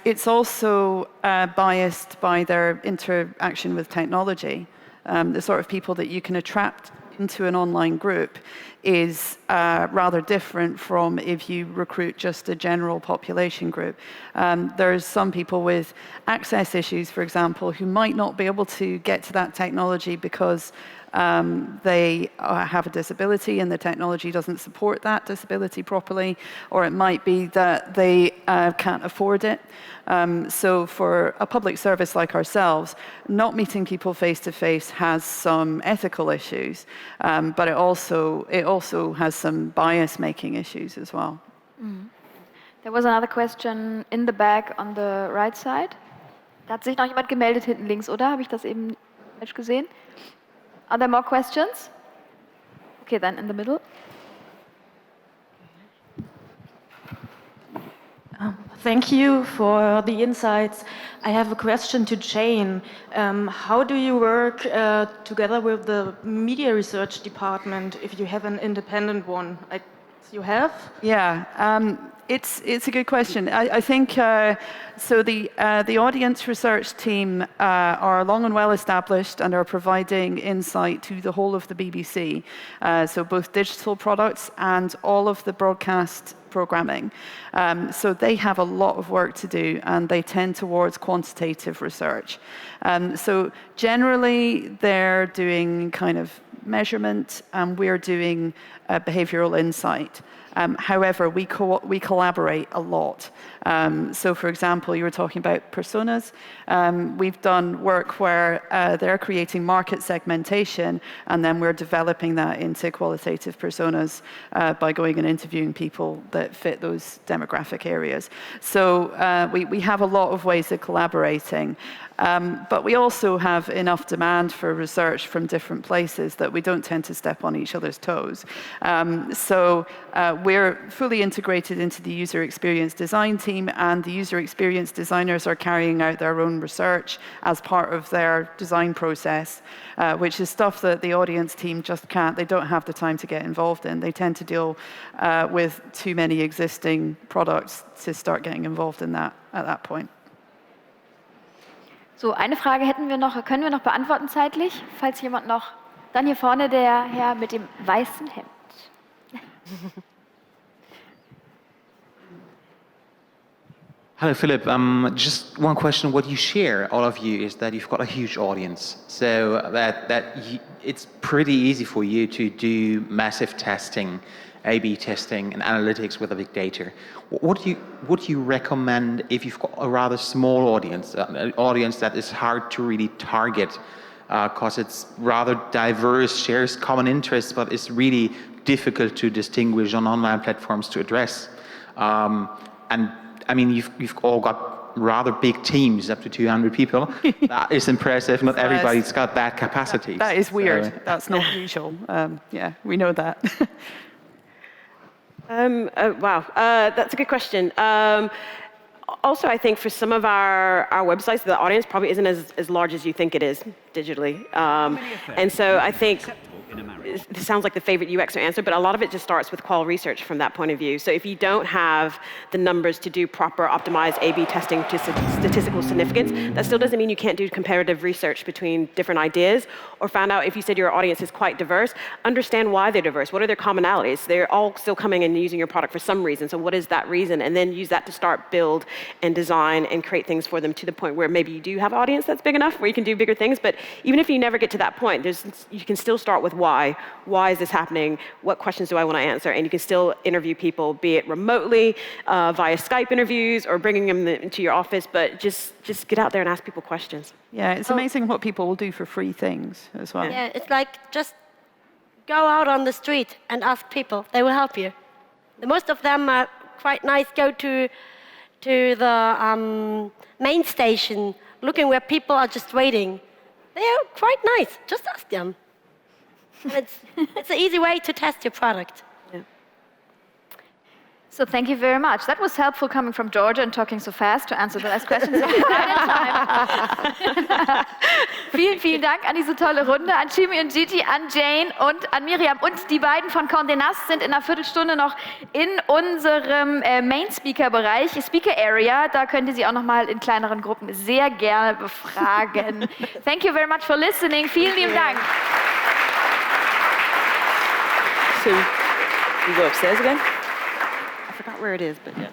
it's also biased by their interaction with technology. The sort of people that you can attract into an online group is rather different from if you recruit just a general population group. There's some people with access issues, for example, who might not be able to get to that technology because they have a disability and the technology doesn't support that disability properly, or it might be that they can't afford it. So for a public service like ourselves, not meeting people face-to-face has some ethical issues, but it also has some bias-making issues as well. Mhm. There was another question in the back on the right side. Da hat sich noch jemand gemeldet hinten links, oder? Habe ich das eben falsch gesehen? Are there more questions? Okay, then in the middle. Thank you for the insights. I have a question to Jane. How do you work together with the media research department if you have an independent one? You have? Yeah. It's a good question. I think so. The audience research team are long and well established and are providing insight to the whole of the BBC. So both digital products and all of the broadcast programming. So they have a lot of work to do, and they tend towards quantitative research. So generally, they're doing kind of measurement, and we're doing behavioral insight. However, we collaborate a lot. So, for example, you were talking about personas. We've done work where they're creating market segmentation, and then we're developing that into qualitative personas by going and interviewing people that fit those demographic areas. So we have a lot of ways of collaborating. But we also have enough demand for research from different places that we don't tend to step on each other's toes. So we're fully integrated into the user experience design team, and the user experience designers are carrying out their own research as part of their design process, which is stuff that the audience team just can't, they don't have the time to get involved in. They tend to deal with too many existing products to start getting involved in that at that point. So, eine Frage können wir noch beantworten zeitlich, falls jemand noch. Dann hier vorne der Herr mit dem weißen Hemd. Hello, Philip. Just one question. What you share, all of you, is that you've got a huge audience. So it's pretty easy for you to do massive testing, A/B testing, and analytics with a big data. What do you recommend if you've got a rather small audience, an audience that is hard to really target, because it's rather diverse, shares common interests, but it's really difficult to distinguish on online platforms to address? And I mean, you've all got rather big teams, up to 200 people. That is impressive. Not everybody's got that capacity. That is weird. So. That's not usual. Yeah, we know that. Wow, that's a good question. Also, I think for some of our websites, the audience probably isn't as large as you think it is digitally. And so I think this sounds like the favorite UXer answer, but a lot of it just starts with qual research from that point of view. So if you don't have the numbers to do proper optimized A/B testing to statistical significance, that still doesn't mean you can't do comparative research between different ideas, or find out if you said your audience is quite diverse, understand why they're diverse. What are their commonalities? They're all still coming and using your product for some reason. So what is that reason? And then use that to start build and design and create things for them to the point where maybe you do have an audience that's big enough where you can do bigger things. But even if you never get to that point, you can still start with why. Why is this happening? What questions do I want to answer? And you can still interview people, be it remotely, via Skype interviews, or bringing them into your office, but just get out there and ask people questions. Yeah, it's amazing what people will do for free things as well. Yeah, it's like just go out on the street and ask people. They will help you. The most of them are quite nice. Go to the main station, looking where people are just waiting. They are quite nice. Just ask them. It's an easy way to test your product. Yeah. So thank you very much. That was helpful coming from Georgia and talking so fast to answer the last questions. Vielen, vielen Dank an diese tolle Runde, an Jimmy und Gigi, an Jane und an Miriam. Und die beiden von Condé Nast sind in einer Viertelstunde noch in unserem Main-Speaker-Bereich, Speaker Area. Da könnt ihr sie auch noch mal in kleineren Gruppen sehr gerne befragen. Thank you very much for listening. Vielen lieben Dank. So, you go upstairs again? I forgot where it is, but yeah.